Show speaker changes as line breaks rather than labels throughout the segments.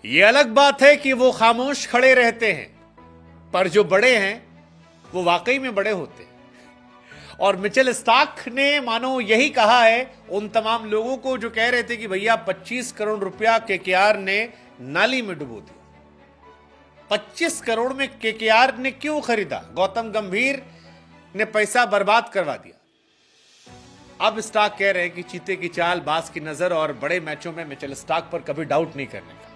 ये अलग बात है कि वो खामोश खड़े रहते हैं, पर जो बड़े हैं वो वाकई में बड़े होते हैं। और मिचेल स्टार्क ने मानो यही कहा है उन तमाम लोगों को जो कह रहे थे कि भैया 25 करोड़ रुपया केकेआर ने नाली में डुबो दिया। 25 करोड़ में केकेआर ने क्यों खरीदा? गौतम गंभीर ने पैसा बर्बाद करवा दिया। अब स्टार्क कह रहे हैं कि चीते की चाल, बाज की नजर और बड़े मैचों में मिचेल स्टार्क पर कभी डाउट नहीं करने का।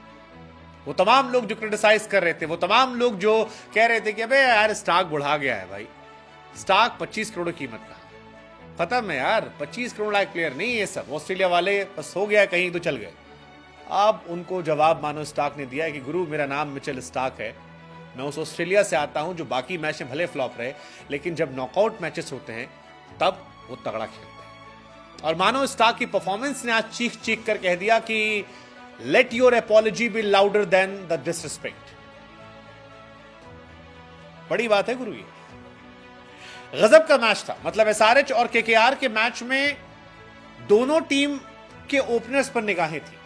वो तमाम लोग जो क्रिटिसाइज कर रहे थे, वो तमाम लोग जो कह रहे थे कि अबे यार स्टार्क बुढ़ा गया है, भाई स्टार्क 25 करोड़ कीमत का खत्म है यार। 25 करोड़ लायक प्लेयर नहीं है सब। ऑस्ट्रेलिया वाले बस हो गया कहीं तो चल गए। अब उनको जवाब मानो स्टार्क ने दिया है कि गुरु मेरा नाम मिचेल स्टार्क है, मैं उस ऑस्ट्रेलिया से आता हूं जो बाकी मैच में भले फ्लॉप रहे, लेकिन जब नॉकआउट मैचेस होते हैं तब वो तगड़ा खेलते हैं। और मानो स्टार्क की परफॉर्मेंस ने आज चीख चीख कर कह दिया कि let your apology be louder than the disrespect. बड़ी बात है गुरु। ये गजब का मैच था। मतलब एसआरएच और केकेआर के मैच में दोनों टीम के ओपनर्स पर निगाहें थी।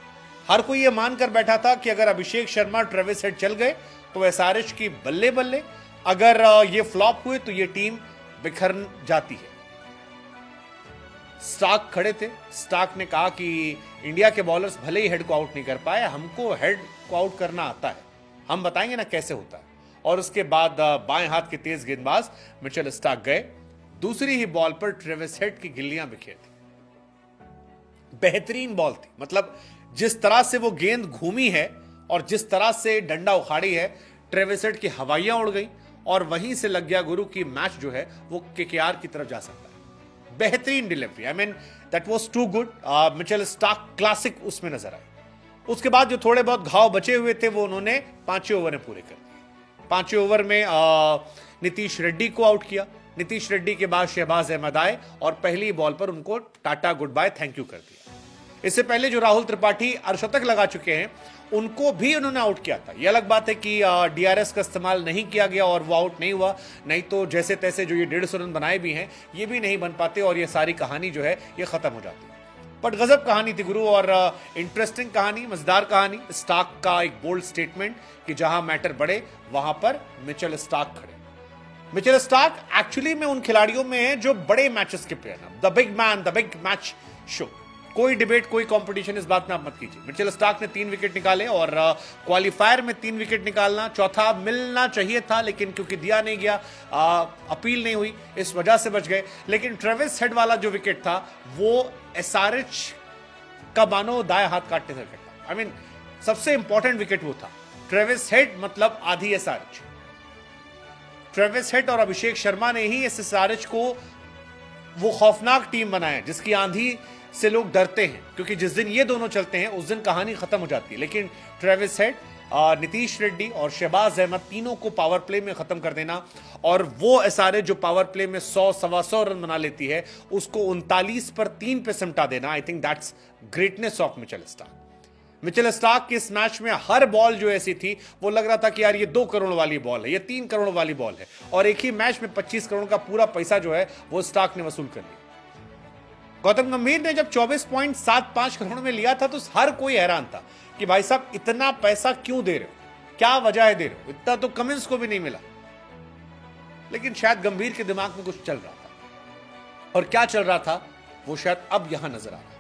हर कोई यह मानकर बैठा था कि अगर अभिषेक शर्मा, ट्रेविस हेड चल गए तो एसआरएच की बल्ले बल्ले, अगर ये फ्लॉप हुए तो ये टीम बिखर जाती है। स्टार्क खड़े थे। स्टार्क ने कहा कि इंडिया के बॉलर्स भले ही हेड को आउट नहीं कर पाए, हमको हेड को आउट करना आता है, हम बताएंगे ना कैसे होता है। और उसके बाद बाएं हाथ के तेज गेंदबाज मिचेल स्टार्क गए। दूसरी ही बॉल पर ट्रेविस हेड की गिल्लियां बिखेर थी। बेहतरीन बॉल थी। मतलब जिस तरह से वो गेंद घूमी है और जिस तरह से डंडा उखाड़ी है, ट्रेविस हेड की हवाइयां उड़ गई और वहीं से लग गया गुरु की मैच जो है वो केकेआर की तरफ जा सकता है। बेहतरीन delivery, I mean that was too good. Mitchell Starc classic उसमें नजर आए। उसके बाद जो थोड़े बहुत घाव बचे हुए थे वो उन्होंने 5 ओवर में पूरे कर दिए। 5 ओवर में नीतीश रेड्डी को आउट किया। नीतीश रेड्डी के बाद शहबाज अहमद आए और पहली बॉल पर उनको tata goodbye thank you कर दिया। इससे पहले जो राहुल त्रिपाठी अर्धशतक लगा चुके हैं उनको भी उन्होंने आउट किया था। यह अलग बात है कि डीआरएस का इस्तेमाल नहीं किया गया और वो आउट नहीं हुआ, नहीं तो जैसे तैसे जो ये 150 रन बनाए भी हैं ये भी नहीं बन पाते और ये सारी कहानी जो है ये खत्म हो जाती। बट गजब कहानी थी गुरु और इंटरेस्टिंग कहानी, मजेदार कहानी। स्टार्क का एक बोल्ड स्टेटमेंट कि जहां मैटर बढ़े वहां पर मिचेल स्टार्क खड़े। मिचेल स्टार्क एक्चुअली में उन खिलाड़ियों में है जो बड़े मैचेस के प्लेयर हैं, the big man, the big match show. कोई डिबेट, कोई कंपटीशन इस बात में आप मत कीजिए। मिचेल स्टार्क ने 3 विकेट निकाले और क्वालिफायर में 3 विकेट निकालना, चौथा मिलना चाहिए था लेकिन क्योंकि दिया नहीं गया, अपील नहीं हुई, इस वजह से बच गए। लेकिन ट्रेविस हेड वाला जो विकेट था वो एसआरएच का मानो दाएं हाथ काटने से विकेट था। आई मीन सबसे इंपॉर्टेंट विकेट वो था। ट्रेविस हेड मतलब आधी एसआरएच। ट्रेविस हेड और अभिषेक शर्मा ने ही इस एसआरएच को वो खौफनाक टीम बनाया जिसकी आंधी से लोग डरते हैं, क्योंकि जिस दिन ये दोनों चलते हैं उस दिन कहानी खत्म हो जाती है। लेकिन ट्रेविस हेड, नीतीश रेड्डी और शहबाज अहमद तीनों को पावर प्ले में खत्म कर देना और वो एसआरएच जो पावर प्ले में 100-125 रन बना लेती है उसको 39 पर 3 पे सिमटा देना, I think that's greatness of Mitchell Starc. Mitchell Starc की इस मैच में हर बॉल जो ऐसी थी वो लग रहा था कि यार ये 2 करोड़ वाली बॉल है, ये 3 करोड़ वाली बॉल है। और एक ही मैच में 25 करोड़ का पूरा पैसा जो है वो स्टार्क ने वसूल कर लिया। गौतम गंभीर ने जब 24.75 करोड़ में लिया था तो हर कोई हैरान था कि भाई साहब इतना पैसा क्यों दे रहे हो, क्या वजह है दे रहे हो, इतना तो कमिंस को भी नहीं मिला। लेकिन शायद गंभीर के दिमाग में कुछ चल रहा था और क्या चल रहा था वो शायद अब यहां नजर आ रहा है।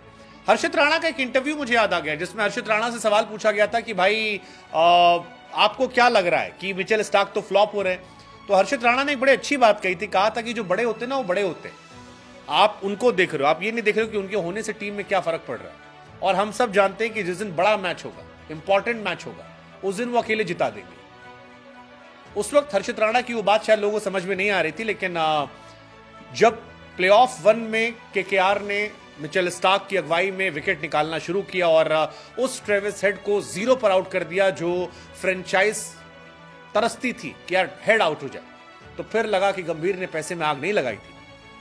हर्षित राणा का एक इंटरव्यू मुझे याद आ गया जिसमें हर्षित राणा से सवाल पूछा गया था कि भाई आपको क्या लग रहा है कि मिचेल स्टार्क तो फ्लॉप हो रहे हैं। तो हर्षित राणा ने एक बड़ी अच्छी बात कही थी, कहा था कि जो बड़े होते हैं ना वो बड़े होते हैं, आप उनको देख रहे हो, आप ये नहीं देख रहे हो कि उनके होने से टीम में क्या फर्क पड़ रहा है। और हम सब जानते हैं कि जिस दिन बड़ा मैच होगा, इंपॉर्टेंट मैच होगा, उस दिन वो अकेले जिता देंगे। उस वक्त हर्षित राणा की वो बात शायद लोगों को समझ में नहीं आ रही थी, लेकिन जब प्लेऑफ 1 में केकेआर ने मिचेल स्टार्क की अगुवाई में विकेट निकालना शुरू किया और उस ट्रेविस हेड को 0 पर आउट कर दिया जो फ्रेंचाइज तरसती थी कि यार हेड आउट हो जाए, तो फिर लगा कि गंभीर ने पैसे में आग नहीं लगाई थी,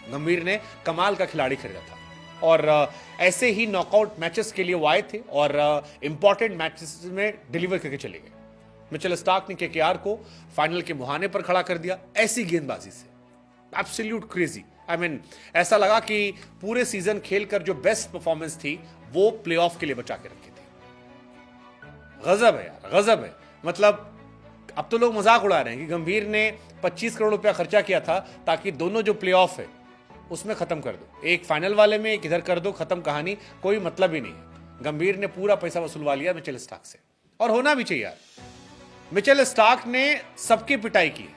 गंभीर ने कमाल का खिलाड़ी खरीदा था। और ऐसे ही नॉकआउट मैचेस के लिए वो आए थे और इंपॉर्टेंट मैचेस में डिलीवर करके चले गए। मिचेल स्टार्क ने केकेआर को फाइनल के मुहाने पर खड़ा कर दिया ऐसी गेंदबाजी से, एब्सोल्यूट क्रेजी। आई मीन ऐसा लगा कि पूरे सीजन खेलकर जो बेस्ट परफॉर्मेंस थी वो प्लेऑफ के लिए बचा के रखी थी। गजब है यार, गजब है। मतलब अब तो लोग मजाक उड़ा रहे हैं कि गंभीर ने 25 करोड़ रुपया खर्चा किया था ताकि दोनों जो प्लेऑफ है उसमें खत्म कर दो, एक फाइनल वाले में एक इधर कर दो, खत्म कहानी, कोई मतलब ही नहीं है। गंभीर ने पूरा पैसा वसूलवा लिया मिचेल स्टार्क से, और होना भी चाहिए यार। मिचेल स्टार्क ने सबकी पिटाई की।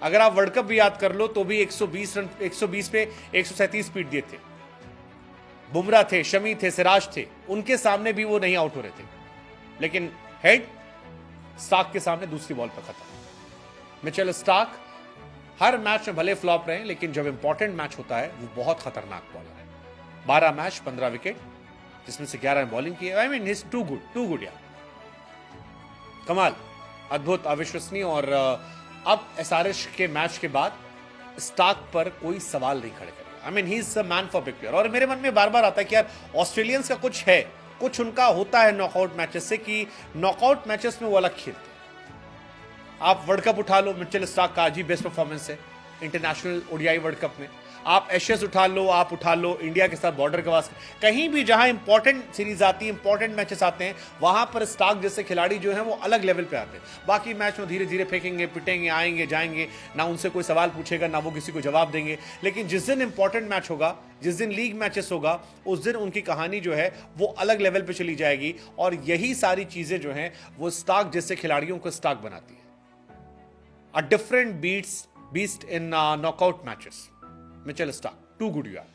अगर आप वर्ल्ड कप भी याद कर लो तो भी 120 पे 137 स्पीड दिए थे। बुमराह थे, शमी थे, सिराज थे, उनके सामने भी वो नहीं आउट हो रहे थे। लेकिन हेड स्टार्क के सामने दूसरी बॉल पर खत्म। मिचेल स्टार्क हर मैच में भले फ्लॉप रहे, लेकिन जब इंपॉर्टेंट मैच होता है वो बहुत खतरनाक बॉलर है। 12 मैच 15 विकेट, जिसमें से 11 बॉलिंग की है। I mean is too good यार, कमाल, अद्भुत, अविश्वसनीय। और अब एसआरएच के मैच के बाद स्टार्क पर कोई सवाल नहीं खड़े करेगा। I mean he is a man for big player. और मेरे मन में बार बार आता है कि यार ऑस्ट्रेलियंस का कुछ है, कुछ उनका होता है नॉकआउट मैचेस से, कि नॉकआउट मैचेस में वो अलग खेलते हैं। आप वर्ल्ड कप उठा लो, मिचेल स्टार्क का आज ही बेस्ट परफॉर्मेंस है इंटरनेशनल ओडीआई वर्ल्ड कप में। आप एशेस उठा लो, आप उठा लो इंडिया के साथ बॉर्डर गवास्कर, कहीं भी जहां इंपॉर्टेंट सीरीज आती है, इंपॉर्टेंट मैचेस आते हैं, वहां पर स्टार्क जैसे खिलाड़ी जो हैं वो अलग लेवल पे आते हैं। बाकी मैच में धीरे धीरे फेंकेंगे, पिटेंगे, आएंगे जाएंगे, ना उनसे कोई सवाल पूछेगा, ना वो किसी को जवाब देंगे। लेकिन जिस दिन इंपॉर्टेंट मैच होगा, जिस दिन लीग मैचेस होगा, उस दिन उनकी कहानी जो है वो अलग लेवल पे चली जाएगी। और यही सारी चीजें जो हैं वो स्टार्क जैसे खिलाड़ियों को स्टार्क बनाती है। A different beast in knockout matches. Mitchell Stark, too good you are.